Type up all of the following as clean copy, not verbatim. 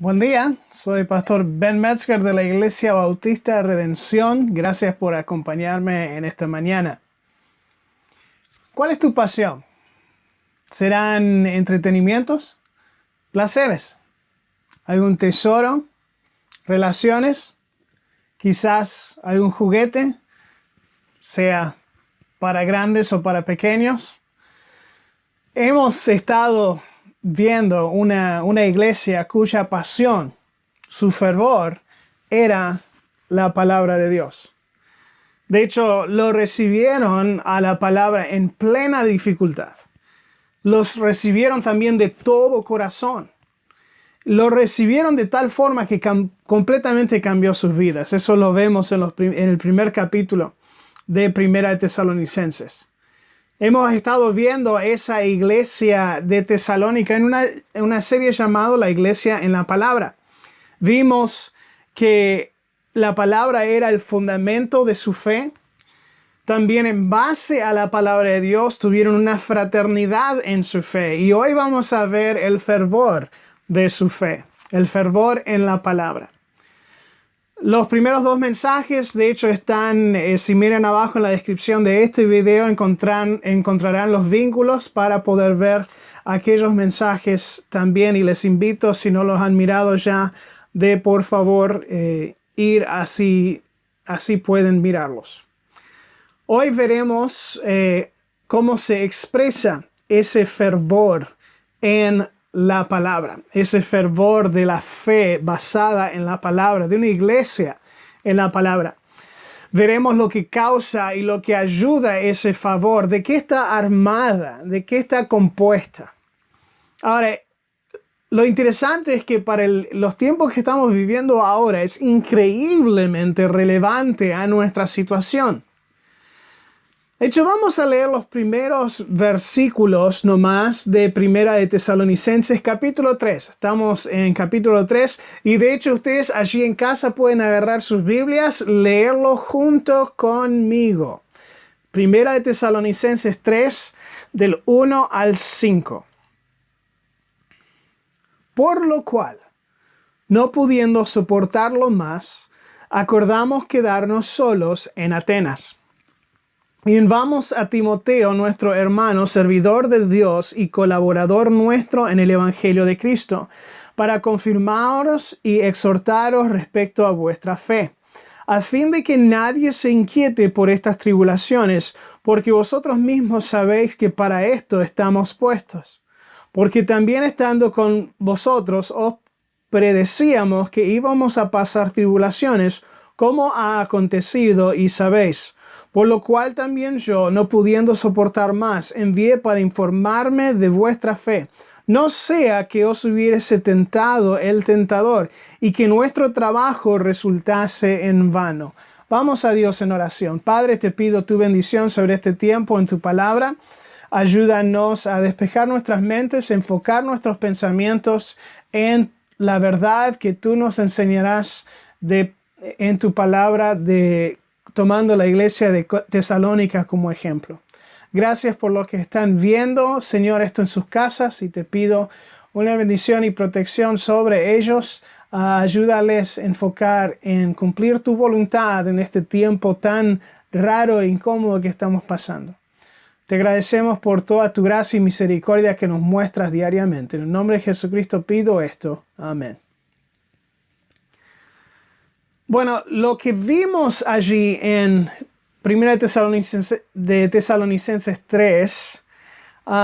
Buen día, soy Pastor Ben Metzger de la Iglesia Bautista Redención. Gracias por acompañarme en esta mañana. ¿Cuál es tu pasión? ¿Serán entretenimientos? ¿Placeres? ¿Algún tesoro? ¿Relaciones? ¿Quizás algún juguete? Sea para grandes o para pequeños. Hemos estado viendo una iglesia cuya pasión, su fervor, era la palabra de Dios. De hecho, lo recibieron a la palabra en plena dificultad. Los recibieron también de todo corazón. Lo recibieron de tal forma que completamente cambió sus vidas. Eso lo vemos en el primer capítulo de Primera de Tesalonicenses. Hemos estado viendo esa iglesia de Tesalónica en una serie llamada La Iglesia en la Palabra. Vimos que la palabra era el fundamento de su fe. También en base a la palabra de Dios tuvieron una fraternidad en su fe. Y hoy vamos a ver el fervor de su fe, el fervor en la palabra. Los primeros dos mensajes, de hecho, están, si miran abajo en la descripción de este video, encontrarán los vínculos para poder ver aquellos mensajes también. Y les invito, si no los han mirado ya, de por favor ir así pueden mirarlos. Hoy veremos cómo se expresa ese fervor en la palabra, ese fervor de la fe basada en la palabra, de una iglesia en la palabra. Veremos lo que causa y lo que ayuda ese favor, de qué está armada, de qué está compuesta. Ahora, lo interesante es que para los tiempos que estamos viviendo ahora es increíblemente relevante a nuestra situación. De hecho, vamos a leer los primeros versículos nomás de Primera de Tesalonicenses, capítulo 3. Estamos en capítulo 3 y de hecho ustedes allí en casa pueden agarrar sus Biblias, leerlo junto conmigo. Primera de Tesalonicenses 3, del 1 al 5. Por lo cual, no pudiendo soportarlo más, acordamos quedarnos solos en Atenas. Y enviamos a Timoteo, nuestro hermano, servidor de Dios y colaborador nuestro en el Evangelio de Cristo, para confirmaros y exhortaros respecto a vuestra fe, a fin de que nadie se inquiete por estas tribulaciones, porque vosotros mismos sabéis que para esto estamos puestos. Porque también estando con vosotros os predecíamos que íbamos a pasar tribulaciones, como ha acontecido y sabéis. Por lo cual también yo, no pudiendo soportar más, envié para informarme de vuestra fe, no sea que os hubiese tentado el tentador y que nuestro trabajo resultase en vano. Vamos a Dios en oración. Padre, te pido tu bendición sobre este tiempo en tu palabra. Ayúdanos a despejar nuestras mentes, enfocar nuestros pensamientos en la verdad que tú nos enseñarás en tu palabra, tomando la iglesia de Tesalónica como ejemplo. Gracias por lo que están viendo, Señor, esto en sus casas, y te pido una bendición y protección sobre ellos. Ayúdales a enfocar en cumplir tu voluntad en este tiempo tan raro e incómodo que estamos pasando. Te agradecemos por toda tu gracia y misericordia que nos muestras diariamente. En el nombre de Jesucristo pido esto. Amén. Bueno, lo que vimos allí en 1 de Tesalonicenses 3,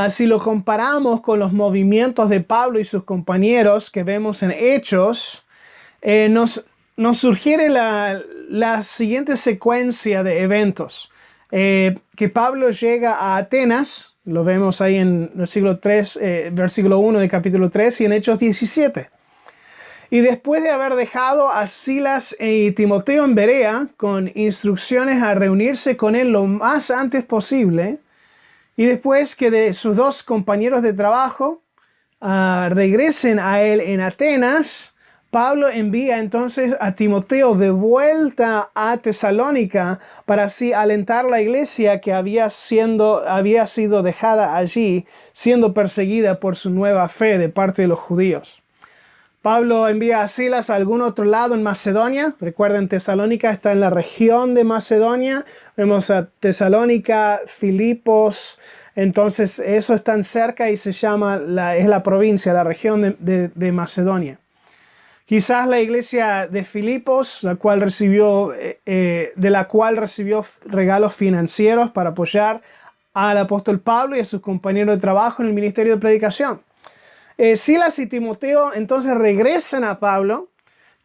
si lo comparamos con los movimientos de Pablo y sus compañeros que vemos en Hechos, nos sugiere la siguiente secuencia de eventos. Que Pablo llega a Atenas, lo vemos ahí en versículo 1 de capítulo 3 y en Hechos 17. Y después de haber dejado a Silas y Timoteo en Berea con instrucciones a reunirse con él lo más antes posible, y después que de sus dos compañeros de trabajo regresen a él en Atenas, Pablo envía entonces a Timoteo de vuelta a Tesalónica para así alentar la iglesia que había sido dejada allí, siendo perseguida por su nueva fe de parte de los judíos. Pablo envía a Silas a algún otro lado en Macedonia. Recuerden, Tesalónica está en la región de Macedonia. Vemos a Tesalónica, Filipos. Entonces, eso están cerca y se llama, es la provincia, la región de Macedonia. Quizás la iglesia de Filipos, de la cual recibió regalos financieros para apoyar al apóstol Pablo y a sus compañeros de trabajo en el ministerio de predicación. Silas y Timoteo entonces regresan a Pablo,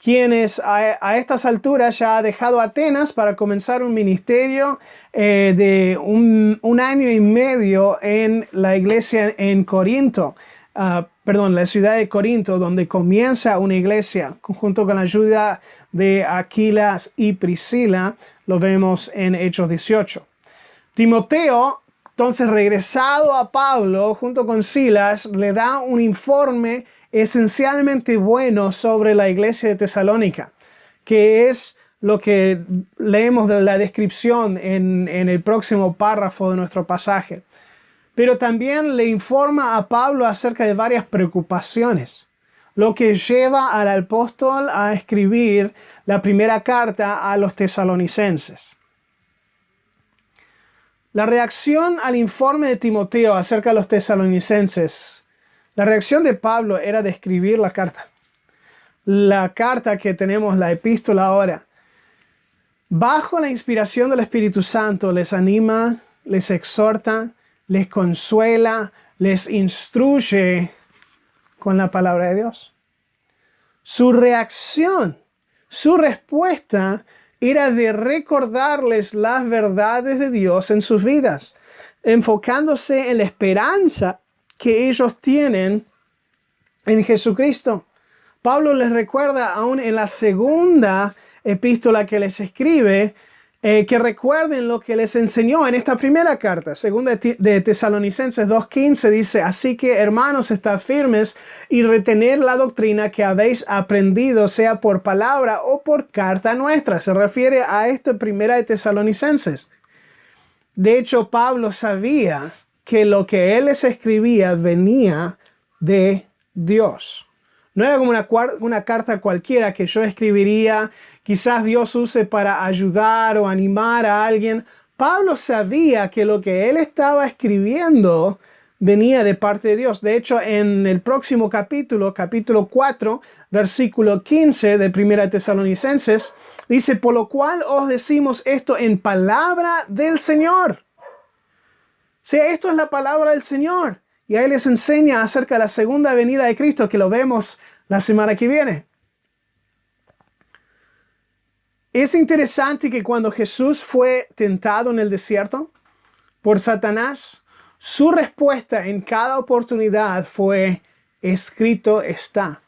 quienes a estas alturas ya ha dejado Atenas para comenzar un ministerio de un año y medio en la iglesia en Corinto. La ciudad de Corinto, donde comienza una iglesia, junto con la ayuda de Aquilas y Priscila, lo vemos en Hechos 18. Timoteo, entonces regresado a Pablo, junto con Silas, le da un informe esencialmente bueno sobre la iglesia de Tesalónica, que es lo que leemos de la descripción en el próximo párrafo de nuestro pasaje. Pero también le informa a Pablo acerca de varias preocupaciones, lo que lleva al apóstol a escribir la primera carta a los tesalonicenses. La reacción al informe de Timoteo acerca de los tesalonicenses, la reacción de Pablo era de escribir la carta. La carta que tenemos, la epístola ahora, bajo la inspiración del Espíritu Santo, les anima, les exhorta, les consuela, les instruye con la palabra de Dios. Su reacción, su respuesta era de recordarles las verdades de Dios en sus vidas, enfocándose en la esperanza que ellos tienen en Jesucristo. Pablo les recuerda aún en la segunda epístola que les escribe, que recuerden lo que les enseñó en esta primera carta. Segunda de Tesalonicenses 2:15 dice: así que, hermanos, estad firmes y retener la doctrina que habéis aprendido, sea por palabra o por carta nuestra. Se refiere a esta primera de Tesalonicenses. De hecho, Pablo sabía que lo que él les escribía venía de Dios. No era como una carta cualquiera que yo escribiría, quizás Dios use para ayudar o animar a alguien. Pablo sabía que lo que él estaba escribiendo venía de parte de Dios. De hecho, en el próximo capítulo 4, versículo 15 de 1 Tesalonicenses, dice: por lo cual os decimos esto en palabra del Señor. O sea, esto es la palabra del Señor. Y ahí les enseña acerca de la segunda venida de Cristo, que lo vemos la semana que viene. Es interesante que cuando Jesús fue tentado en el desierto por Satanás, su respuesta en cada oportunidad fue: escrito está.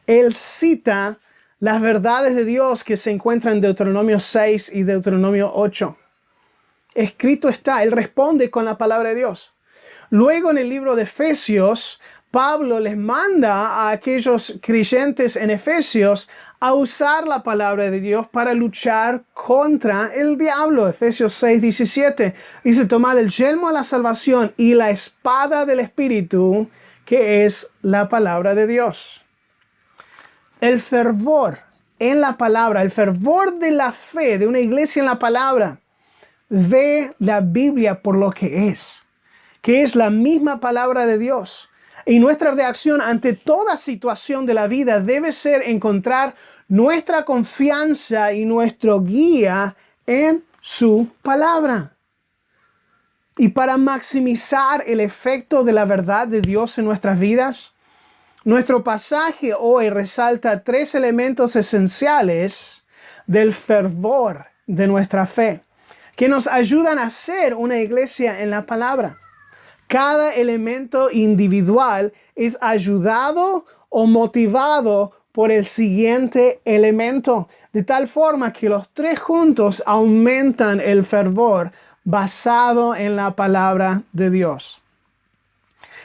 Él cita las verdades de Dios que se encuentran en Deuteronomio 6 y Deuteronomio 8. Escrito está. Él responde con la palabra de Dios. Luego, en el libro de Efesios, Pablo les manda a aquellos creyentes en Efesios a usar la palabra de Dios para luchar contra el diablo. Efesios 6:17 dice: tomad el yelmo de la salvación y la espada del Espíritu, que es la palabra de Dios. El fervor en la palabra, el fervor de la fe de una iglesia en la palabra, ve la Biblia por lo que es la misma palabra de Dios. Y nuestra reacción ante toda situación de la vida debe ser encontrar nuestra confianza y nuestro guía en su palabra. Y para maximizar el efecto de la verdad de Dios en nuestras vidas, nuestro pasaje hoy resalta 3 elementos esenciales del fervor de nuestra fe, que nos ayudan a ser una iglesia en la palabra. Cada elemento individual es ayudado o motivado por el siguiente elemento, de tal forma que los 3 juntos aumentan el fervor basado en la palabra de Dios.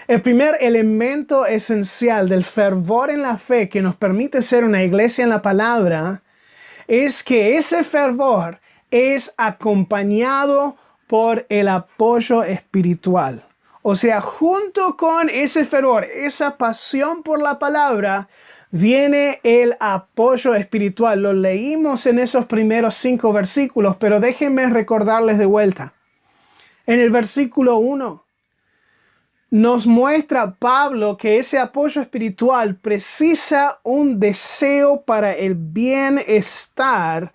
El primer elemento esencial del fervor en la fe que nos permite ser una iglesia en la palabra es que ese fervor es acompañado por el apoyo espiritual. O sea, junto con ese fervor, esa pasión por la palabra, viene el apoyo espiritual. Lo leímos en esos primeros 5 versículos, pero déjenme recordarles de vuelta. En el versículo 1 nos muestra Pablo que ese apoyo espiritual precisa un deseo para el bienestar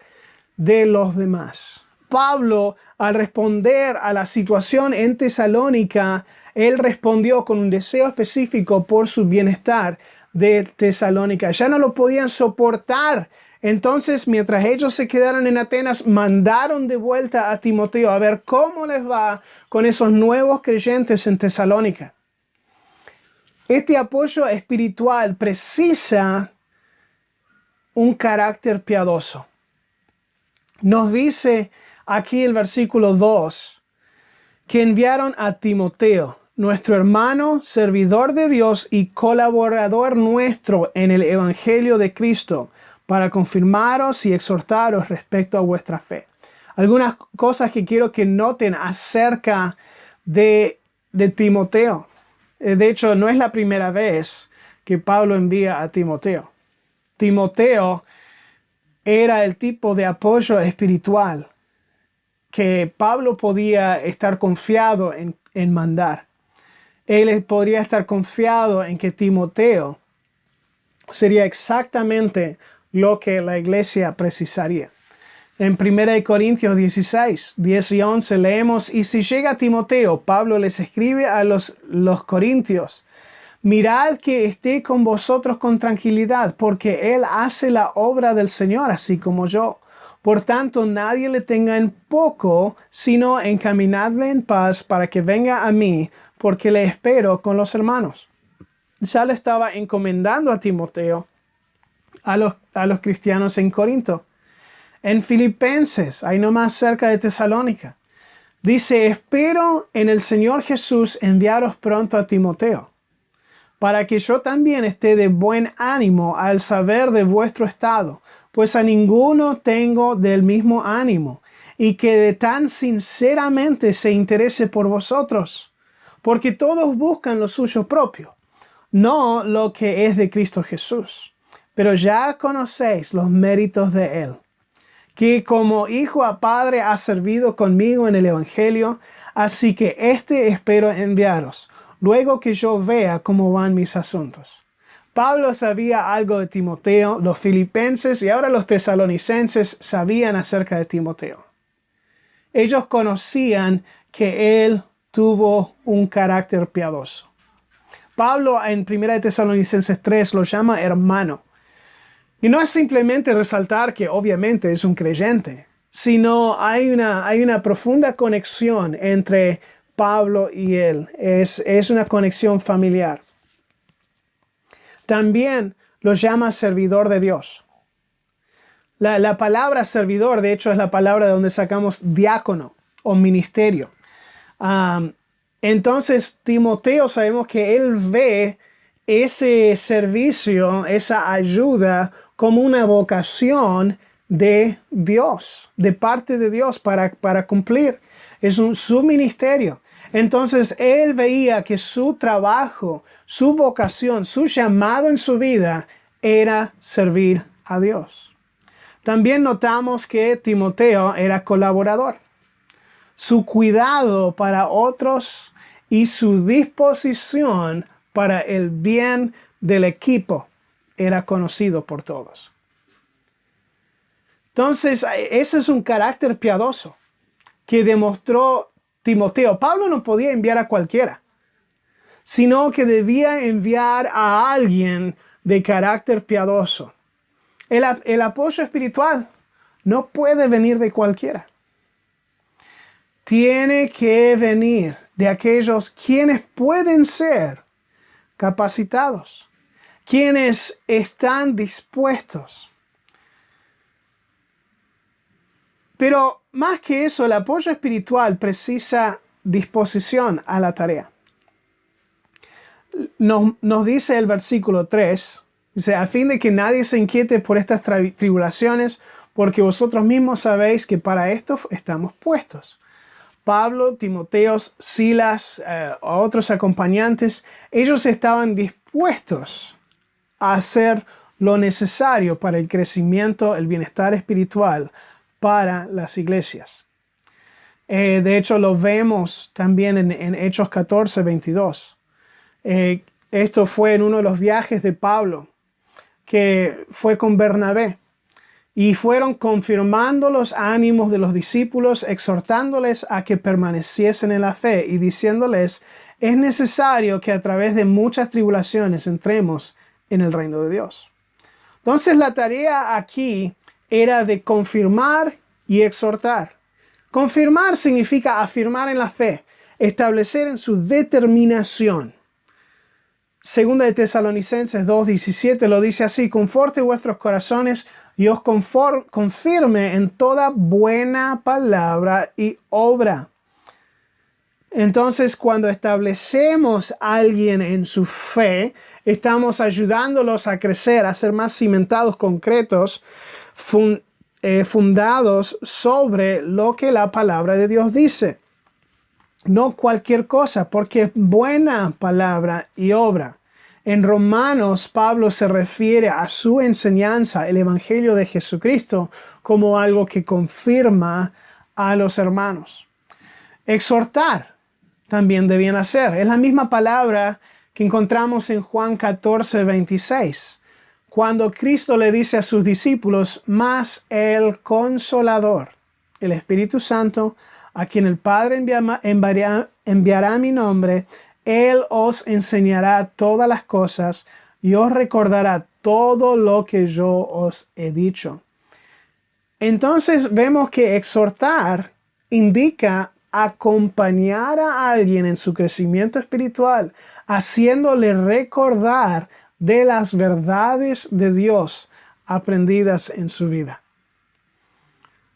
de los demás. Pablo, al responder a la situación en Tesalónica, él respondió con un deseo específico por su bienestar de Tesalónica. Ya no lo podían soportar. Entonces, mientras ellos se quedaron en Atenas, mandaron de vuelta a Timoteo a ver cómo les va con esos nuevos creyentes en Tesalónica. Este apoyo espiritual precisa un carácter piadoso. Nos dice aquí el versículo 2 que enviaron a Timoteo, nuestro hermano, servidor de Dios y colaborador nuestro en el Evangelio de Cristo, para confirmaros y exhortaros respecto a vuestra fe. Algunas cosas que quiero que noten acerca de Timoteo. De hecho, no es la primera vez que Pablo envía a Timoteo. Timoteo era el tipo de apoyo espiritual que Pablo podía estar confiado en mandar. Él podría estar confiado en que Timoteo sería exactamente lo que la iglesia precisaría. En 1 Corintios 16, 10 y 11 leemos: y si llega Timoteo, Pablo les escribe a los corintios: mirad que esté con vosotros con tranquilidad, porque él hace la obra del Señor, así como yo. Por tanto, nadie le tenga en poco, sino encaminadle en paz para que venga a mí, porque le espero con los hermanos. Ya le estaba encomendando a Timoteo a los cristianos en Corinto. En Filipenses, ahí nomás cerca de Tesalónica, dice: espero en el Señor Jesús enviaros pronto a Timoteo, para que yo también esté de buen ánimo al saber de vuestro estado, pues a ninguno tengo del mismo ánimo, y que de tan sinceramente se interese por vosotros, porque todos buscan lo suyo propio, no lo que es de Cristo Jesús. Pero ya conocéis los méritos de él, que como hijo a padre ha servido conmigo en el Evangelio, así que espero enviaros, luego que yo vea cómo van mis asuntos. Pablo sabía algo de Timoteo, los filipenses y ahora los tesalonicenses sabían acerca de Timoteo. Ellos conocían que él tuvo un carácter piadoso. Pablo en 1 Tesalonicenses 3 lo llama hermano. Y no es simplemente resaltar que obviamente es un creyente, sino hay una profunda conexión entre Pablo y él. Es una conexión familiar. También lo llama servidor de Dios. La palabra servidor, de hecho, es la palabra de donde sacamos diácono o ministerio. Entonces, Timoteo, sabemos que él ve ese servicio, esa ayuda, como una vocación de Dios, de parte de Dios para cumplir. Es su ministerio. Entonces, él veía que su trabajo, su vocación, su llamado en su vida era servir a Dios. También notamos que Timoteo era colaborador. Su cuidado para otros y su disposición para el bien del equipo era conocido por todos. Entonces, ese es un carácter piadoso que demostró Timoteo. Pablo no podía enviar a cualquiera, sino que debía enviar a alguien de carácter piadoso. El apoyo espiritual no puede venir de cualquiera. Tiene que venir de aquellos quienes pueden ser capacitados, quienes están dispuestos. Pero más que eso, el apoyo espiritual precisa disposición a la tarea. Nos dice el versículo 3, dice: a fin de que nadie se inquiete por estas tribulaciones, porque vosotros mismos sabéis que para esto estamos puestos. Pablo, Timoteo, Silas, otros acompañantes, ellos estaban dispuestos a hacer lo necesario para el crecimiento, el bienestar espiritual para las iglesias. De hecho, lo vemos también en Hechos 14, 22. Esto fue en uno de los viajes de Pablo, que fue con Bernabé. Y fueron confirmando los ánimos de los discípulos, exhortándoles a que permaneciesen en la fe y diciéndoles, es necesario que a través de muchas tribulaciones entremos en el reino de Dios. Entonces la tarea aquí era de confirmar y exhortar. Confirmar significa afirmar en la fe, establecer en su determinación. Segunda de Tesalonicenses 2:17 lo dice así, conforte vuestros corazones y os confirme en toda buena palabra y obra. Entonces, cuando establecemos a alguien en su fe, estamos ayudándolos a crecer, a ser más cimentados, concretos, fundados sobre lo que la palabra de Dios dice. No cualquier cosa, porque es buena palabra y obra. En Romanos, Pablo se refiere a su enseñanza, el Evangelio de Jesucristo, como algo que confirma a los hermanos. Exhortar también debían hacer. Es la misma palabra que encontramos en Juan 14, 26. Cuando Cristo le dice a sus discípulos, mas el Consolador, el Espíritu Santo, a quien el Padre enviará mi nombre, Él os enseñará todas las cosas y os recordará todo lo que yo os he dicho. Entonces vemos que exhortar indica acompañar a alguien en su crecimiento espiritual, haciéndole recordar de las verdades de Dios aprendidas en su vida.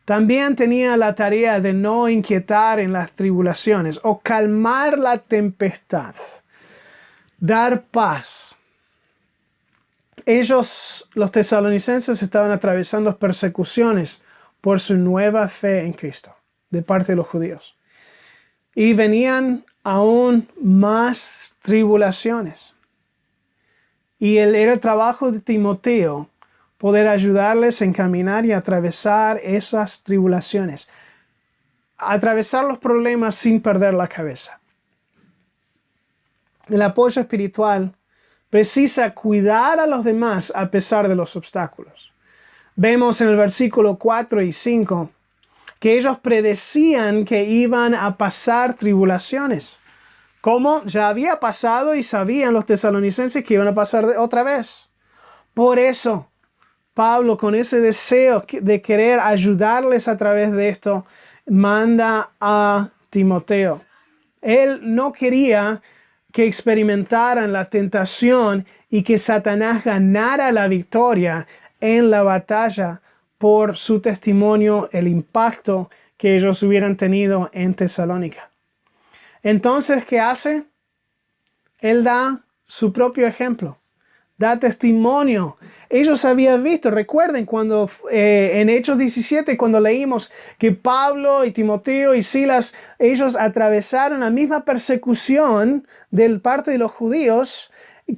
También tenía la tarea de no inquietar en las tribulaciones o calmar la tempestad, dar paz. Ellos, los tesalonicenses, estaban atravesando persecuciones por su nueva fe en Cristo de parte de los judíos. Y venían aún más tribulaciones. Y era el trabajo de Timoteo poder ayudarles a encaminar y atravesar esas tribulaciones. Atravesar los problemas sin perder la cabeza. El apoyo espiritual precisa cuidar a los demás a pesar de los obstáculos. Vemos en el versículo 4 y 5 que ellos predecían que iban a pasar tribulaciones. Como ya había pasado y sabían los tesalonicenses que iban a pasar otra vez. Por eso, Pablo, con ese deseo de querer ayudarles a través de esto, manda a Timoteo. Él no quería que experimentaran la tentación y que Satanás ganara la victoria en la batalla por su testimonio, el impacto que ellos hubieran tenido en Tesalónica. Entonces, ¿qué hace? Él da su propio ejemplo. Da testimonio. Ellos habían visto, recuerden cuando en Hechos 17, cuando leímos que Pablo y Timoteo y Silas, ellos atravesaron la misma persecución del parte de los judíos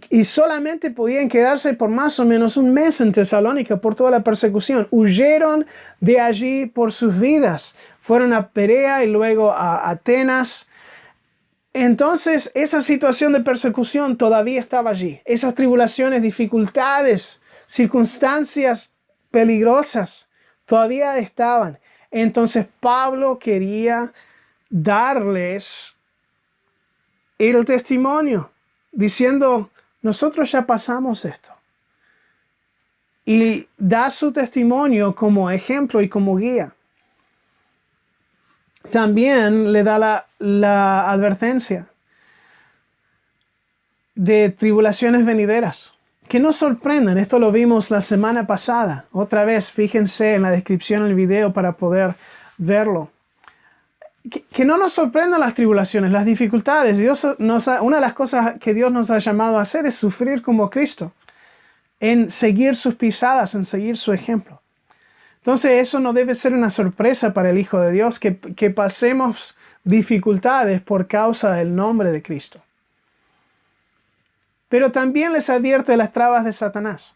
y solamente podían quedarse por más o menos un mes en Tesalónica por toda la persecución. Huyeron de allí por sus vidas. Fueron a Perea y luego a Atenas. Entonces, esa situación de persecución todavía estaba allí. Esas tribulaciones, dificultades, circunstancias peligrosas todavía estaban. Entonces, Pablo quería darles el testimonio, diciendo, nosotros ya pasamos esto. Y da su testimonio como ejemplo y como guía. También le da la advertencia de tribulaciones venideras. Que no sorprendan, esto lo vimos la semana pasada. Otra vez, fíjense en la descripción del video para poder verlo. Que no nos sorprendan las tribulaciones, las dificultades. Una de las cosas que Dios nos ha llamado a hacer es sufrir como Cristo. En seguir sus pisadas, en seguir su ejemplo. Entonces eso no debe ser una sorpresa para el Hijo de Dios que pasemos dificultades por causa del nombre de Cristo. Pero también les advierte de las trabas de Satanás.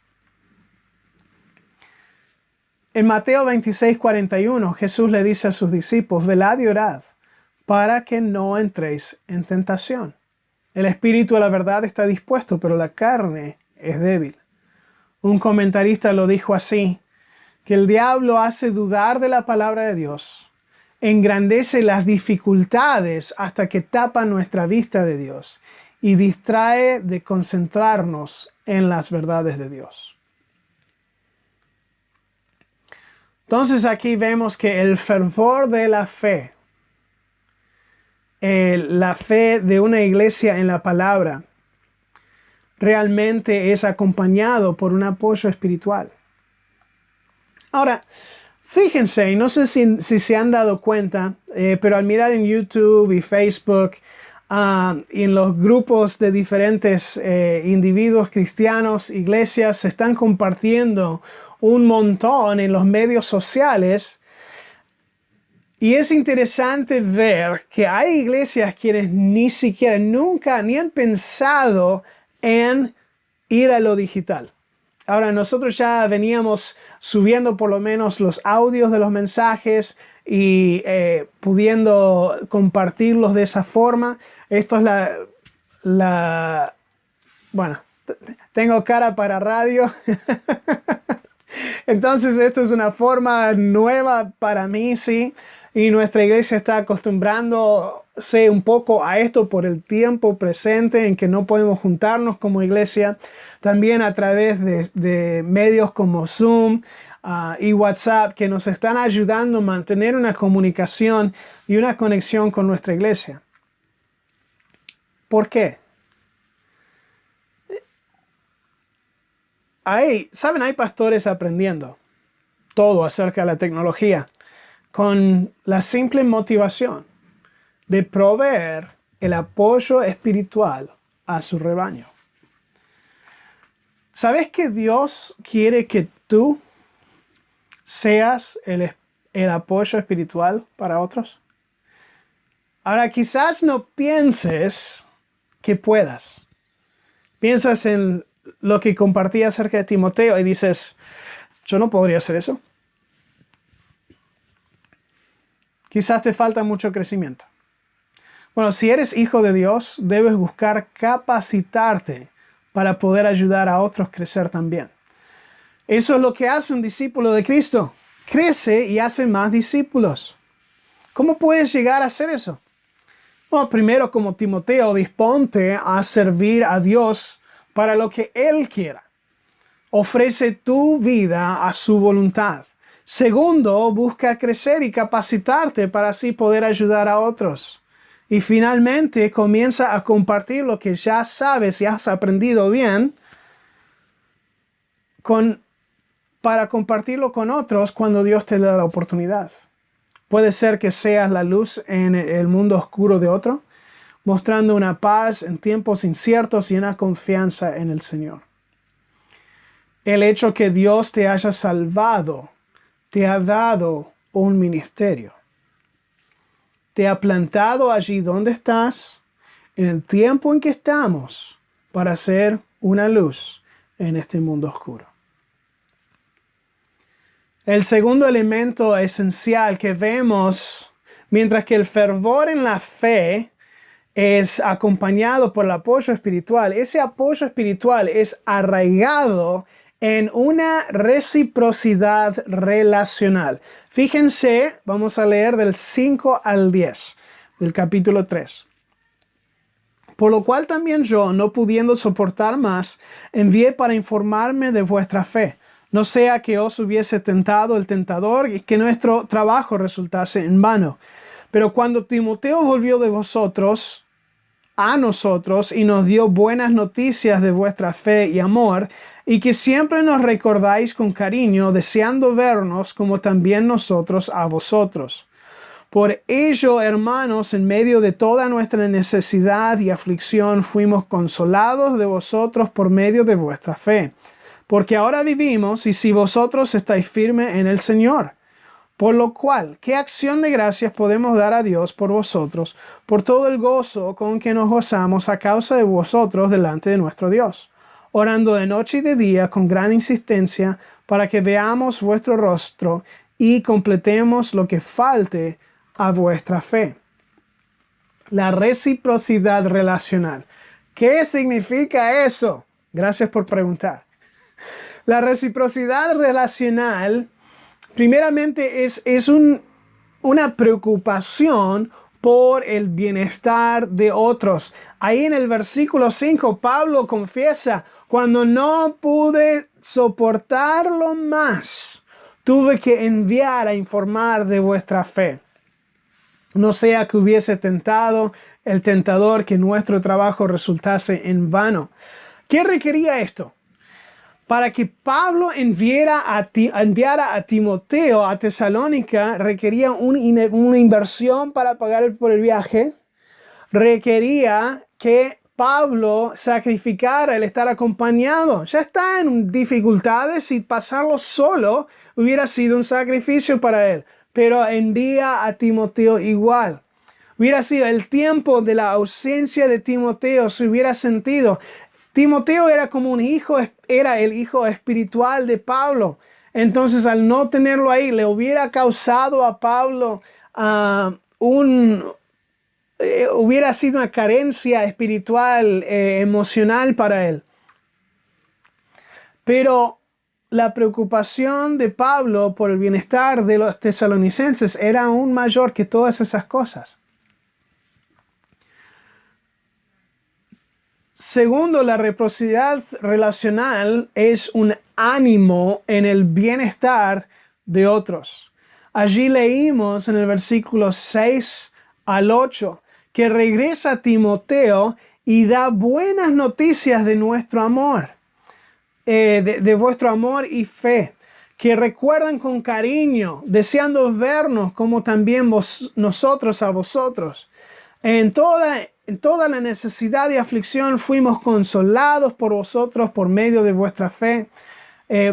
En Mateo 26:41, Jesús le dice a sus discípulos, velad y orad, para que no entréis en tentación. El espíritu de la verdad está dispuesto, pero la carne es débil. Un comentarista lo dijo así, que el diablo hace dudar de la palabra de Dios, engrandece las dificultades hasta que tapa nuestra vista de Dios y distrae de concentrarnos en las verdades de Dios. Entonces aquí vemos que el fervor de la fe de una iglesia en la palabra, realmente es acompañado por un apoyo espiritual. Ahora, fíjense, y no sé si se han dado cuenta, pero al mirar en YouTube y Facebook y en los grupos de diferentes individuos cristianos, iglesias, se están compartiendo un montón en los medios sociales. Y es interesante ver que hay iglesias quienes ni siquiera, nunca, ni han pensado en ir a lo digital. Ahora, nosotros ya veníamos subiendo por lo menos los audios de los mensajes y pudiendo compartirlos de esa forma. Esto es bueno, tengo cara para radio. Entonces, esto es una forma nueva para mí, sí. Y nuestra iglesia está acostumbrándose un poco a esto por el tiempo presente en que no podemos juntarnos como iglesia. También a través de medios como Zoom y WhatsApp que nos están ayudando a mantener una comunicación y una conexión con nuestra iglesia. ¿Por qué? ¿Saben? Hay pastores aprendiendo todo acerca de la tecnología con la simple motivación de proveer el apoyo espiritual a su rebaño. ¿Sabes que Dios quiere que tú seas el apoyo espiritual para otros? Ahora, quizás no pienses que puedas. Piensas en lo que compartí acerca de Timoteo y dices, yo no podría hacer eso. Quizás te falta mucho crecimiento. Bueno, si eres hijo de Dios, debes buscar capacitarte para poder ayudar a otros a crecer también. Eso es lo que hace un discípulo de Cristo. Crece y hace más discípulos. ¿Cómo puedes llegar a hacer eso? Bueno, primero, como Timoteo, disponte a servir a Dios para lo que Él quiera. Ofrece tu vida a su voluntad. Segundo, busca crecer y capacitarte para así poder ayudar a otros. Y finalmente, comienza a compartir lo que ya sabes y has aprendido bien para compartirlo con otros cuando Dios te da la oportunidad. Puede ser que seas la luz en el mundo oscuro de otro, mostrando una paz en tiempos inciertos y una confianza en el Señor. El hecho que Dios te haya salvado te ha dado un ministerio. Te ha plantado allí donde estás, en el tiempo en que estamos, para ser una luz en este mundo oscuro. El segundo elemento esencial que vemos, mientras que el fervor en la fe es acompañado por el apoyo espiritual, ese apoyo espiritual es arraigado en una reciprocidad relacional. Fíjense, vamos a leer del 5 al 10 del capítulo 3. Por lo cual también yo, no pudiendo soportar más, envié para informarme de vuestra fe. No sea que os hubiese tentado el tentador y que nuestro trabajo resultase en vano. Pero cuando Timoteo volvió de vosotros a nosotros y nos dio buenas noticias de vuestra fe y amor, y que siempre nos recordáis con cariño, deseando vernos como también nosotros a vosotros. Por ello, hermanos, en medio de toda nuestra necesidad y aflicción, fuimos consolados de vosotros por medio de vuestra fe. Porque ahora vivimos, y si vosotros estáis firmes en el Señor. Por lo cual, ¿qué acción de gracias podemos dar a Dios por vosotros, por todo el gozo con que nos gozamos a causa de vosotros delante de nuestro Dios? orando de noche y de día con gran insistencia para que veamos vuestro rostro y completemos lo que falte a vuestra fe. La reciprocidad relacional. ¿Qué significa eso? Gracias por preguntar. La reciprocidad relacional, primeramente, es una preocupación por el bienestar de otros. Ahí en el versículo 5, Pablo confiesa, cuando no pude soportarlo más, tuve que enviar a informar de vuestra fe. No sea que hubiese tentado el tentador que nuestro trabajo resultase en vano. ¿Qué requería esto? Para que Pablo enviara a Timoteo a Tesalónica, requería una inversión para pagar por el viaje. Requería que Pablo sacrificara el estar acompañado. Ya está en dificultades y pasarlo solo hubiera sido un sacrificio para él. Pero envía a Timoteo igual. Hubiera sido el tiempo de la ausencia de Timoteo, se hubiera sentido. Timoteo era como un hijo, era el hijo espiritual de Pablo. Entonces, al no tenerlo ahí, le hubiera causado a Pablo hubiera sido una carencia espiritual, emocional para él. Pero la preocupación de Pablo por el bienestar de los tesalonicenses era aún mayor que todas esas cosas. Segundo, la reciprocidad relacional es un ánimo en el bienestar de otros. Allí leímos en el versículo 6 al 8 que regresa Timoteo y da buenas noticias de nuestro amor, de vuestro amor y fe, que recuerdan con cariño, deseando vernos como también nosotros a vosotros. En toda la necesidad y aflicción fuimos consolados por vosotros por medio de vuestra fe,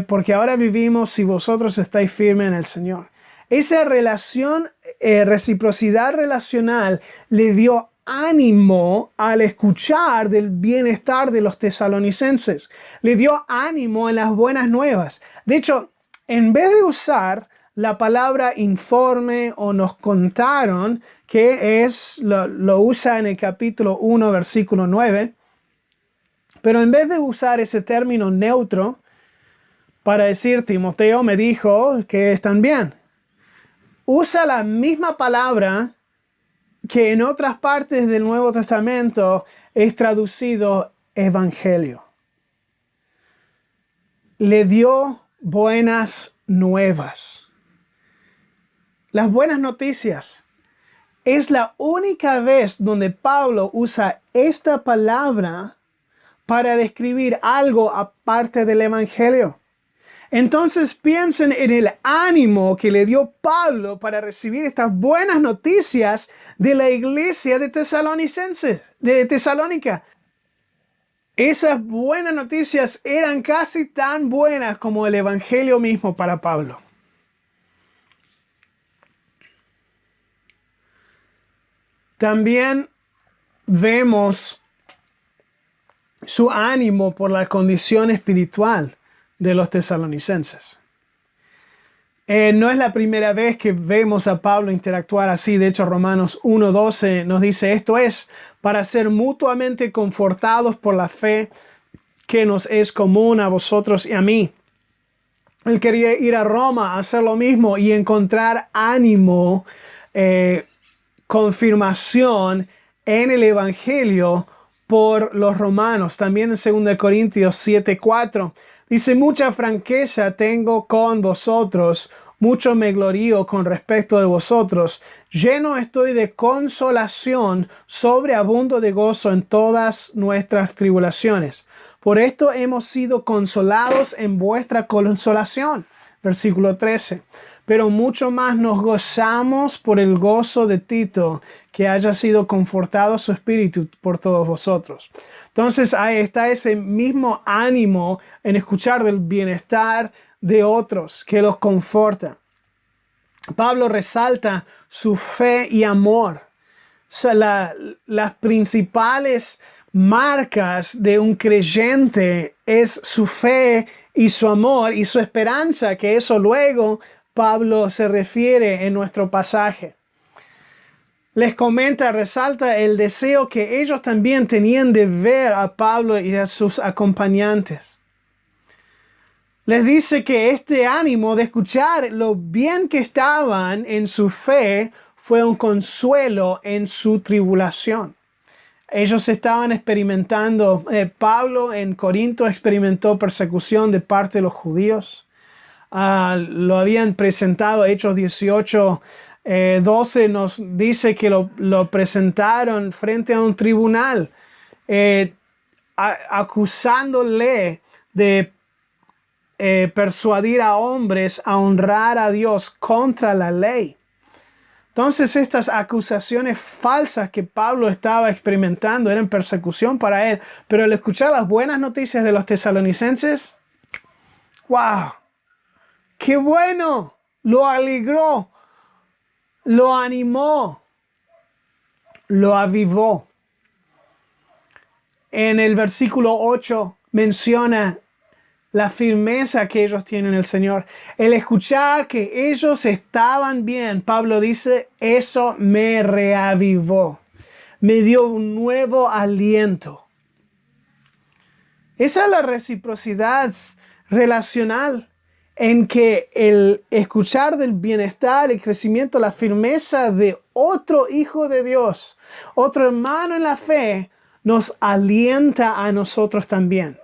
porque ahora vivimos si vosotros estáis firmes en el Señor. Esa relación, reciprocidad relacional, le dio ánimo al escuchar del bienestar de los tesalonicenses. Le dio ánimo en las buenas nuevas. De hecho, en vez de usar la palabra informe o nos contaron, que lo usa en el capítulo 1, versículo 9, pero en vez de usar ese término neutro para decir Timoteo me dijo que están bien, usa la misma palabra que en otras partes del Nuevo Testamento es traducido evangelio. Le dio buenas nuevas. Las buenas noticias. Es la única vez donde Pablo usa esta palabra para describir algo aparte del evangelio. Entonces piensen en el ánimo que le dio Pablo para recibir estas buenas noticias de la iglesia de Tesalónica. Esas buenas noticias eran casi tan buenas como el evangelio mismo para Pablo. También vemos su ánimo por la condición espiritual de los tesalonicenses. No es la primera vez que vemos a Pablo interactuar así. De hecho, Romanos 1:12 nos dice, esto es para ser mutuamente confortados por la fe que nos es común a vosotros y a mí. Él quería ir a Roma a hacer lo mismo y encontrar ánimo, confirmación en el evangelio por los romanos. También en 2 Corintios 7:4 dice, mucha franqueza tengo con vosotros, mucho me glorío con respecto de vosotros, lleno estoy de consolación, sobreabundo de gozo en todas nuestras tribulaciones. Por esto hemos sido consolados en vuestra consolación. Versículo 13. Pero mucho más nos gozamos por el gozo de Tito, que haya sido confortado su espíritu por todos vosotros. Entonces ahí está ese mismo ánimo en escuchar del bienestar de otros, que los conforta. Pablo resalta su fe y amor. O sea, las principales, marcas de un creyente es su fe y su amor y su esperanza, que eso luego Pablo se refiere en nuestro pasaje. Les comenta, resalta el deseo que ellos también tenían de ver a Pablo y a sus acompañantes. Les dice que este ánimo de escuchar lo bien que estaban en su fe fue un consuelo en su tribulación. Ellos estaban experimentando, Pablo en Corinto experimentó persecución de parte de los judíos. Lo habían presentado, Hechos 18, 12 nos dice que lo presentaron frente a un tribunal, acusándole de persuadir a hombres a honrar a Dios contra la ley. Entonces estas acusaciones falsas que Pablo estaba experimentando eran persecución para él. Pero al escuchar las buenas noticias de los tesalonicenses, ¡wow! ¡Qué bueno! Lo alegró, lo animó, lo avivó. En el versículo 8 menciona la firmeza que ellos tienen en el Señor. El escuchar que ellos estaban bien, Pablo dice, eso me reavivó. Me dio un nuevo aliento. Esa es la reciprocidad relacional en que el escuchar del bienestar, el crecimiento, la firmeza de otro hijo de Dios, otro hermano en la fe, nos alienta a nosotros también.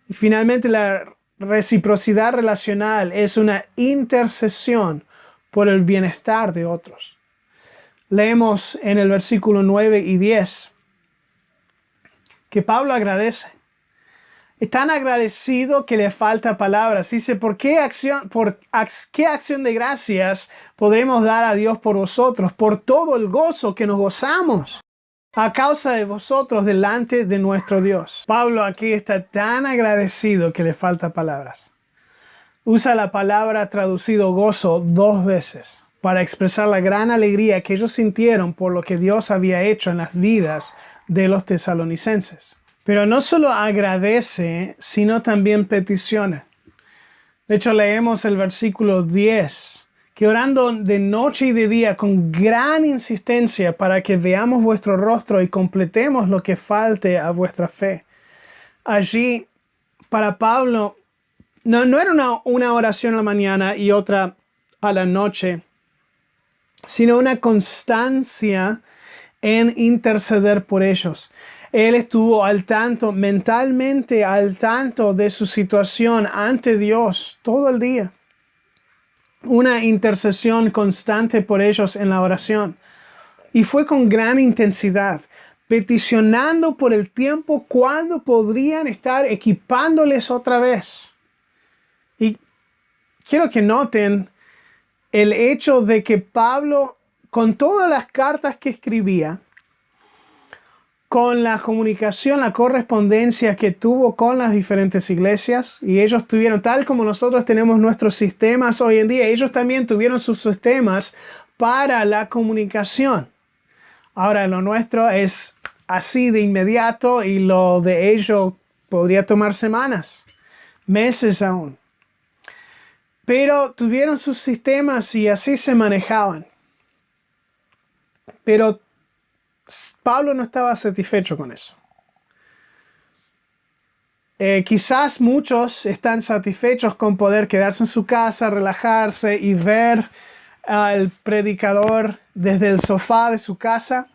Y finalmente, la reciprocidad relacional es una intercesión por el bienestar de otros. Leemos en el versículo 9 y 10 que Pablo agradece. Es tan agradecido que le falta palabras. Dice, ¿por qué acción de gracias podremos dar a Dios por vosotros? Por todo el gozo que nos gozamos a causa de vosotros delante de nuestro Dios. Pablo aquí está tan agradecido que le falta palabras. Usa la palabra traducido gozo 2 veces para expresar la gran alegría que ellos sintieron por lo que Dios había hecho en las vidas de los tesalonicenses. Pero no solo agradece, sino también peticiona. De hecho, leemos el versículo 10, que orando de noche y de día con gran insistencia para que veamos vuestro rostro y completemos lo que falte a vuestra fe. Allí, para Pablo, no era una oración a la mañana y otra a la noche, sino una constancia en interceder por ellos. Él estuvo al tanto, mentalmente al tanto de su situación ante Dios todo el día. Una intercesión constante por ellos en la oración. Y fue con gran intensidad, peticionando por el tiempo cuando podrían estar equipándoles otra vez. Y quiero que noten el hecho de que Pablo, con todas las cartas que escribía, con la comunicación, la correspondencia que tuvo con las diferentes iglesias, y ellos tuvieron, tal como nosotros tenemos nuestros sistemas hoy en día, ellos también tuvieron sus sistemas para la comunicación. Ahora lo nuestro es así de inmediato y lo de ellos podría tomar semanas, meses aún. Pero tuvieron sus sistemas y así se manejaban. Pero Pablo no estaba satisfecho con eso. Quizás muchos están satisfechos con poder quedarse en su casa, relajarse y ver al predicador desde el sofá de su casa.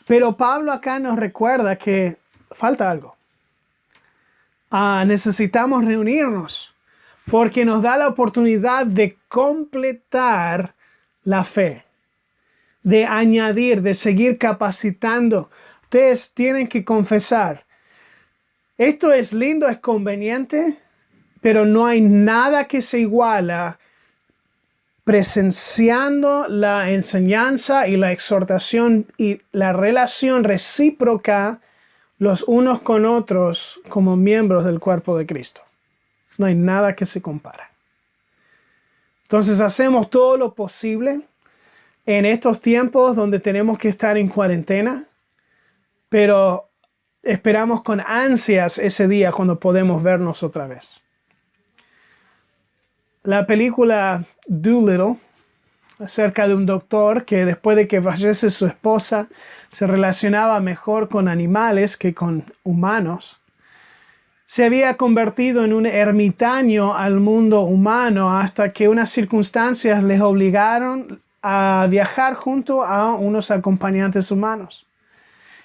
Pero Pablo acá nos recuerda que falta algo. Necesitamos reunirnos porque nos da la oportunidad de completar la fe, de añadir, de seguir capacitando. Ustedes tienen que confesar. Esto es lindo, es conveniente, pero no hay nada que se iguala presenciando la enseñanza y la exhortación y la relación recíproca los unos con otros como miembros del cuerpo de Cristo. No hay nada que se compara. Entonces hacemos todo lo posible en estos tiempos donde tenemos que estar en cuarentena, pero esperamos con ansias ese día cuando podemos vernos otra vez. La película Dolittle, acerca de un doctor que después de que fallece su esposa se relacionaba mejor con animales que con humanos, se había convertido en un ermitaño al mundo humano hasta que unas circunstancias les obligaron a viajar junto a unos acompañantes humanos.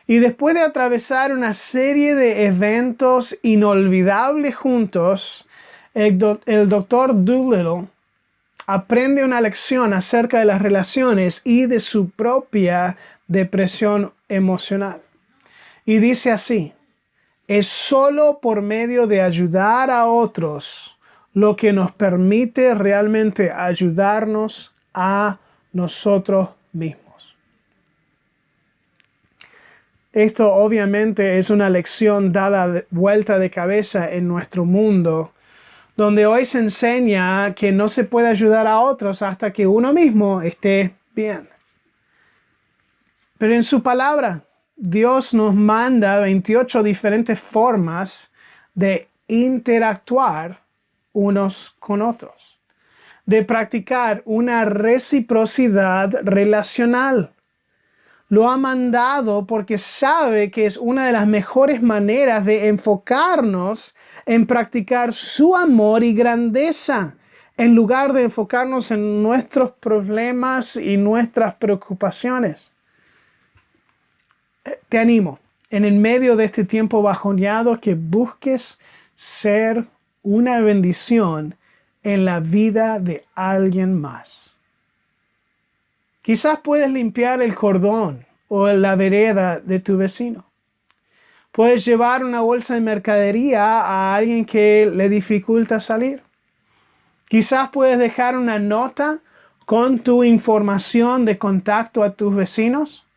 Y después de atravesar una serie de eventos inolvidables juntos, el doctor Dolittle aprende una lección acerca de las relaciones y de su propia depresión emocional. Y dice así: es solo por medio de ayudar a otros lo que nos permite realmente ayudarnos a nosotros mismos. Esto obviamente es una lección dada vuelta de cabeza en nuestro mundo, donde hoy se enseña que no se puede ayudar a otros hasta que uno mismo esté bien. Pero en su palabra, Dios nos manda 28 diferentes formas de interactuar unos con otros, de practicar una reciprocidad relacional. Lo ha mandado porque sabe que es una de las mejores maneras de enfocarnos en practicar su amor y grandeza, en lugar de enfocarnos en nuestros problemas y nuestras preocupaciones. Te animo, en el medio de este tiempo bajoneado, que busques ser una bendición en la vida de alguien más. Quizás puedes limpiar el cordón o la vereda de tu vecino. Puedes llevar una bolsa de mercadería a alguien que le dificulta salir. Quizás puedes dejar una nota con tu información de contacto a tus vecinos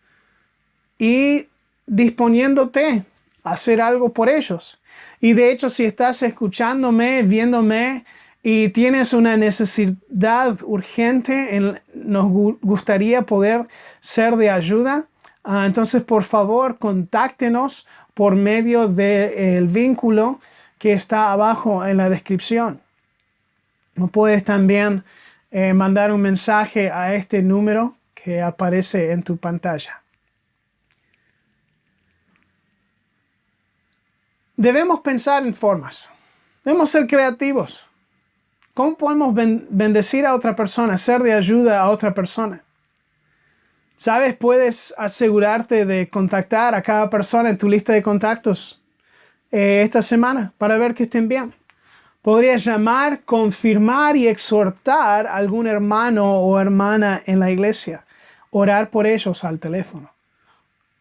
y disponiéndote a hacer algo por ellos. Y de hecho, si estás escuchándome, viéndome, y tienes una necesidad urgente, nos gustaría poder ser de ayuda, entonces por favor contáctenos por medio del vínculo que está abajo en la descripción. O puedes también mandar un mensaje a este número que aparece en tu pantalla. Debemos pensar en formas. Debemos ser creativos. ¿Cómo podemos bendecir a otra persona, ser de ayuda a otra persona? ¿Sabes? Puedes asegurarte de contactar a cada persona en tu lista de contactos esta semana para ver que estén bien. Podrías llamar, confirmar y exhortar a algún hermano o hermana en la iglesia. Orar por ellos al teléfono.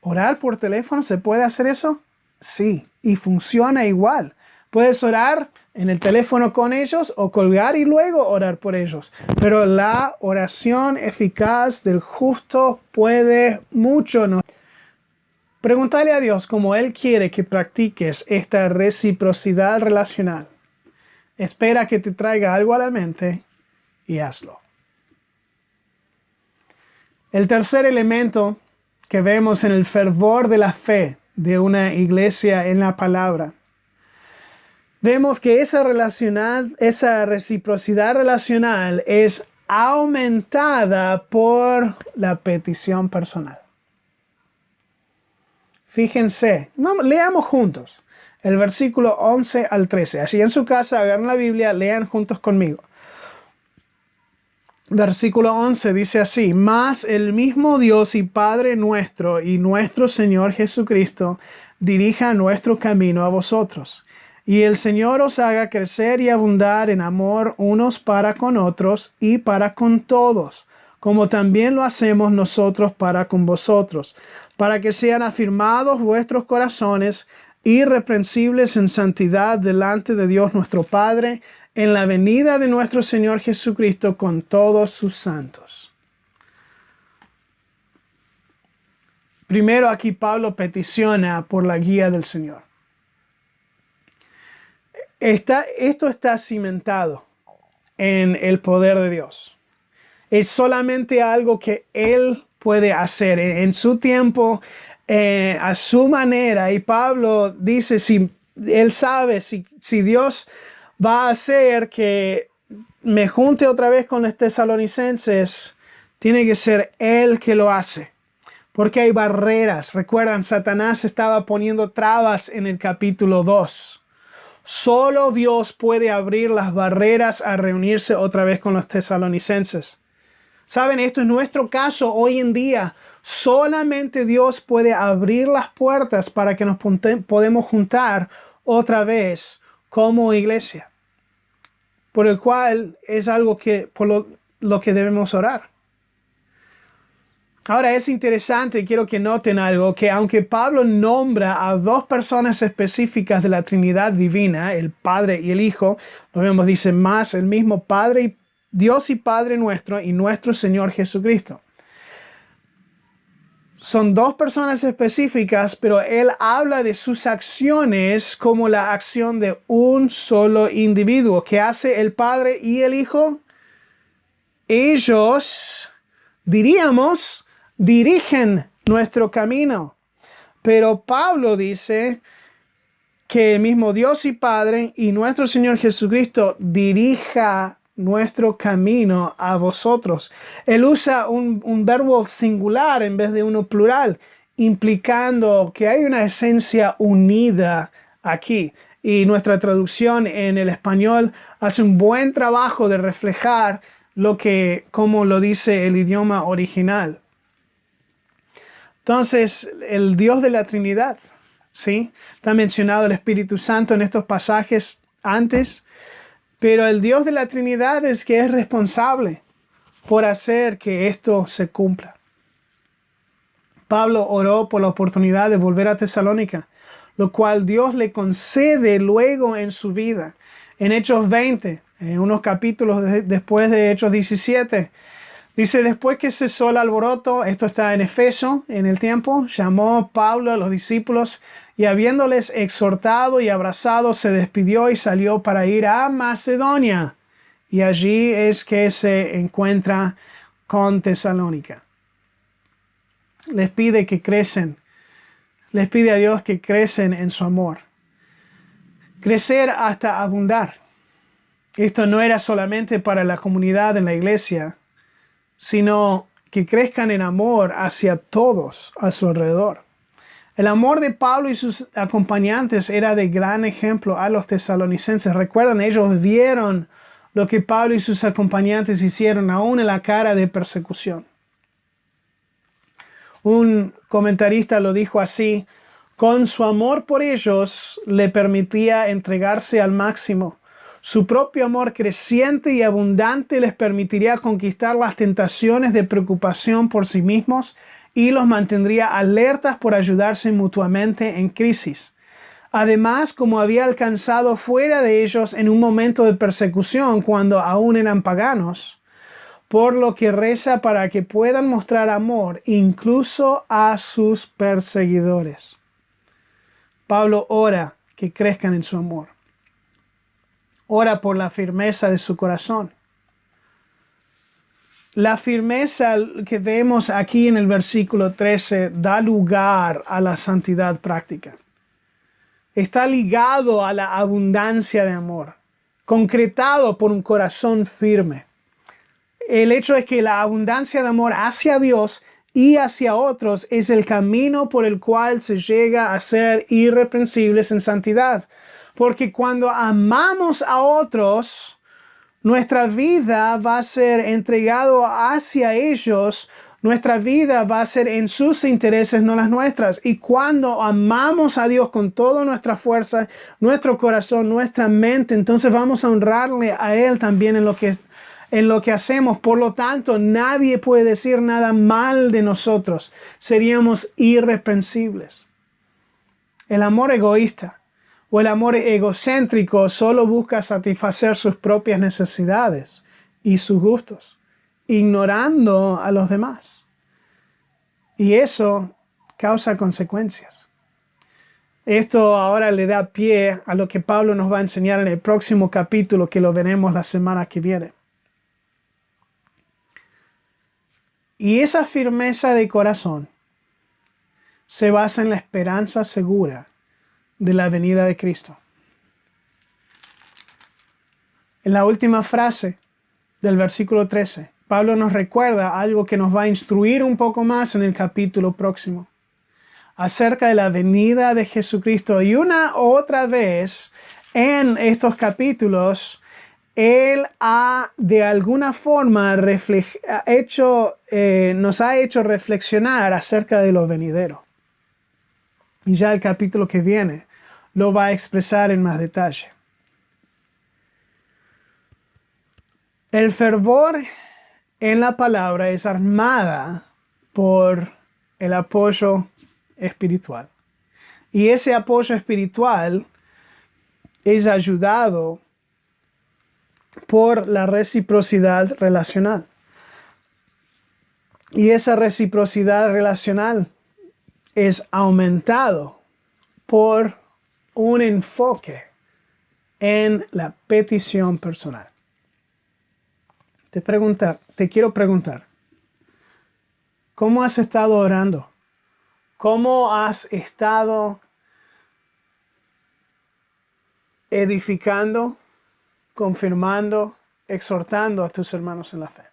¿Orar por teléfono? ¿Se puede hacer eso? Sí, y funciona igual. Puedes orar en el teléfono con ellos o colgar y luego orar por ellos. Pero la oración eficaz del justo puede mucho, ¿no? Pregúntale a Dios cómo Él quiere que practiques esta reciprocidad relacional. Espera que te traiga algo a la mente y hazlo. El tercer elemento que vemos en el fervor de la fe de una iglesia en la palabra, vemos que esa reciprocidad relacional es aumentada por la petición personal. Fíjense, leamos juntos el versículo 11 al 13. Así en su casa, agarren la Biblia, lean juntos conmigo. Versículo 11 dice así: mas el mismo Dios y Padre nuestro y nuestro Señor Jesucristo dirija nuestro camino a vosotros. Y el Señor os haga crecer y abundar en amor unos para con otros y para con todos, como también lo hacemos nosotros para con vosotros, para que sean afirmados vuestros corazones, irreprensibles en santidad delante de Dios nuestro Padre, en la venida de nuestro Señor Jesucristo con todos sus santos. Primero aquí Pablo peticiona por la guía del Señor. Esto está cimentado en el poder de Dios. Es solamente algo que Él puede hacer. En su tiempo, a su manera. Y Pablo dice, si él sabe, si Dios va a hacer que me junte otra vez con los tesalonicenses, tiene que ser Él que lo hace. Porque hay barreras. Recuerdan, Satanás estaba poniendo trabas en el capítulo 2. Solo Dios puede abrir las barreras a reunirse otra vez con los tesalonicenses. Saben, esto es nuestro caso hoy en día. Solamente Dios puede abrir las puertas para que nos podemos juntar otra vez como iglesia. Por el cual es algo que por lo que debemos orar. Ahora es interesante, quiero que noten algo, que aunque Pablo nombra a dos personas específicas de la Trinidad divina, el Padre y el Hijo, lo vemos, dice más el mismo Padre, Dios y Padre nuestro y nuestro Señor Jesucristo. Son dos personas específicas, pero él habla de sus acciones como la acción de un solo individuo. ¿Qué hace el Padre y el Hijo? Ellos, diríamos, dirigen nuestro camino. Pero Pablo dice que el mismo Dios y Padre y nuestro Señor Jesucristo dirija nuestro camino a vosotros. Él usa un verbo singular en vez de uno plural, implicando que hay una esencia unida aquí. Y nuestra traducción en el español hace un buen trabajo de reflejar como lo dice el idioma original. Entonces, el Dios de la Trinidad, ¿sí? Está mencionado el Espíritu Santo en estos pasajes antes, pero el Dios de la Trinidad es que es responsable por hacer que esto se cumpla. Pablo oró por la oportunidad de volver a Tesalónica, lo cual Dios le concede luego en su vida. En Hechos 20, en unos capítulos después de Hechos 17, dice, después que cesó el alboroto, esto está en Efeso, en el tiempo, llamó Pablo a los discípulos y habiéndoles exhortado y abrazado, se despidió y salió para ir a Macedonia. Y allí es que se encuentra con Tesalónica. Les pide que crecen. Les pide a Dios que crecen en su amor. Crecer hasta abundar. Esto no era solamente para la comunidad en la iglesia, sino que crezcan en amor hacia todos a su alrededor. El amor de Pablo y sus acompañantes era de gran ejemplo a los tesalonicenses. Recuerdan, ellos vieron lo que Pablo y sus acompañantes hicieron aún en la cara de persecución. Un comentarista lo dijo así: con su amor por ellos le permitía entregarse al máximo. Su propio amor creciente y abundante les permitiría conquistar las tentaciones de preocupación por sí mismos y los mantendría alertas por ayudarse mutuamente en crisis. Además, como había alcanzado fuera de ellos en un momento de persecución cuando aún eran paganos, por lo que reza para que puedan mostrar amor incluso a sus perseguidores. Pablo ora que crezcan en su amor. Ora por la firmeza de su corazón. La firmeza que vemos aquí en el versículo 13 da lugar a la santidad práctica. Está ligado a la abundancia de amor, concretado por un corazón firme. El hecho es que la abundancia de amor hacia Dios y hacia otros es el camino por el cual se llega a ser irreprensibles en santidad. Porque cuando amamos a otros, nuestra vida va a ser entregado hacia ellos. Nuestra vida va a ser en sus intereses, no las nuestras. Y cuando amamos a Dios con toda nuestra fuerza, nuestro corazón, nuestra mente, entonces vamos a honrarle a Él también en lo que hacemos. Por lo tanto, nadie puede decir nada mal de nosotros. Seríamos irreprensibles. El amor egoísta o el amor egocéntrico solo busca satisfacer sus propias necesidades y sus gustos, ignorando a los demás. Y eso causa consecuencias. Esto ahora le da pie a lo que Pablo nos va a enseñar en el próximo capítulo, que lo veremos la semana que viene. Y esa firmeza de corazón se basa en la esperanza segura de la venida de Cristo. En la última frase del versículo 13, Pablo nos recuerda algo que nos va a instruir un poco más en el capítulo próximo, acerca de la venida de Jesucristo. Y una u otra vez en estos capítulos, Él ha de alguna forma nos ha hecho reflexionar acerca de lo venidero. Y ya el capítulo que viene lo va a expresar en más detalle. El fervor en la palabra es armada por el apoyo espiritual. Y ese apoyo espiritual es ayudado por la reciprocidad relacional. Y esa reciprocidad relacional es aumentado por un enfoque en la petición personal. Te quiero preguntar, ¿cómo has estado orando? ¿Cómo has estado edificando, confirmando, exhortando a tus hermanos en la fe?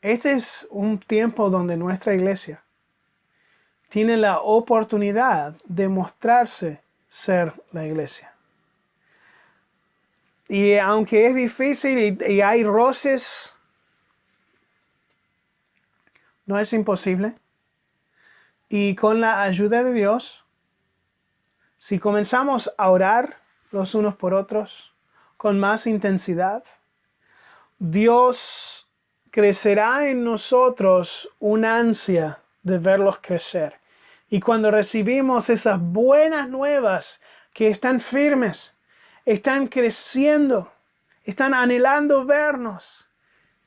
Este es un tiempo donde nuestra iglesia tiene la oportunidad de mostrarse ser la iglesia. Y aunque es difícil y hay roces, no es imposible. Y con la ayuda de Dios, si comenzamos a orar los unos por otros con más intensidad, Dios crecerá en nosotros una ansia de verlos crecer. Y cuando recibimos esas buenas nuevas que están firmes, están creciendo, están anhelando vernos,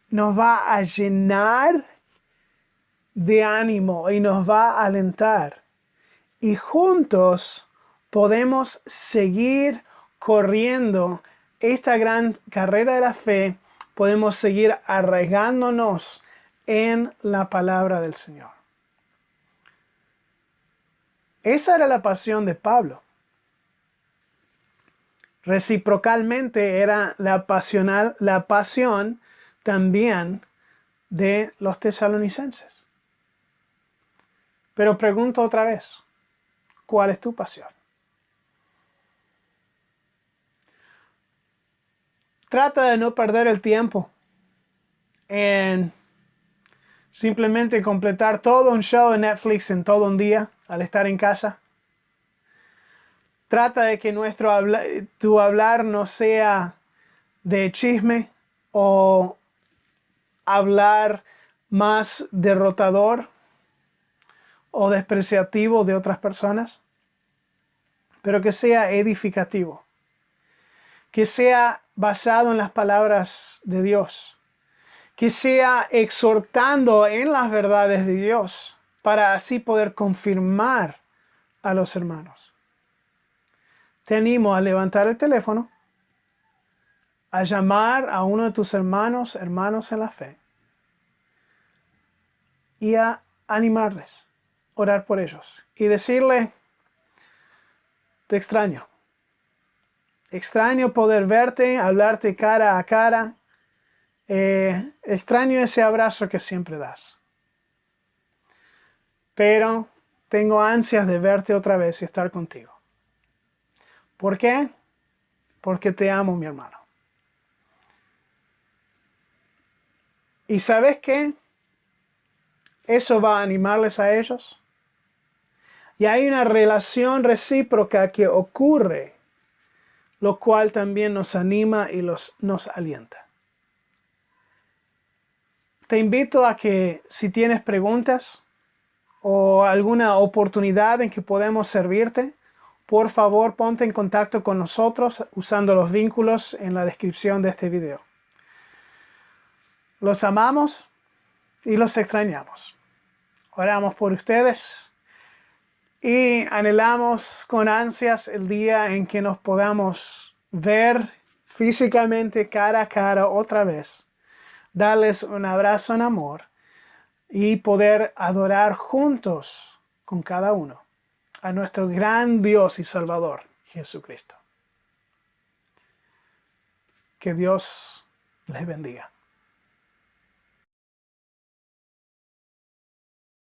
nos va a llenar de ánimo y nos va a alentar. Y juntos podemos seguir corriendo esta gran carrera de la fe, podemos seguir arraigándonos en la palabra del Señor. Esa era la pasión de Pablo. Reciprocalmente era la pasión también de los tesalonicenses. Pero pregunto otra vez, ¿cuál es tu pasión? Trata de no perder el tiempo en simplemente completar todo un show de Netflix en todo un día al estar en casa. Trata de que tu hablar no sea de chisme o hablar más derrotador o despreciativo de otras personas, pero que sea edificativo, que sea basado en las palabras de Dios, que sea exhortando en las verdades de Dios para así poder confirmar a los hermanos. Te animo a levantar el teléfono, a llamar a uno de tus hermanos en la fe y a animarles, orar por ellos y decirle, te extraño. Extraño poder verte, hablarte cara a cara. Extraño ese abrazo que siempre das. Pero tengo ansias de verte otra vez y estar contigo. ¿Por qué? Porque te amo, mi hermano. ¿Y sabes qué? Eso va a animarles a ellos. Y hay una relación recíproca que ocurre, lo cual también nos anima y nos alienta. Te invito a que si tienes preguntas o alguna oportunidad en que podemos servirte, por favor ponte en contacto con nosotros usando los vínculos en la descripción de este video. Los amamos y los extrañamos. Oramos por ustedes y anhelamos con ansias el día en que nos podamos ver físicamente cara a cara otra vez, darles un abrazo en amor y poder adorar juntos con cada uno a nuestro gran Dios y Salvador, Jesucristo. Que Dios les bendiga.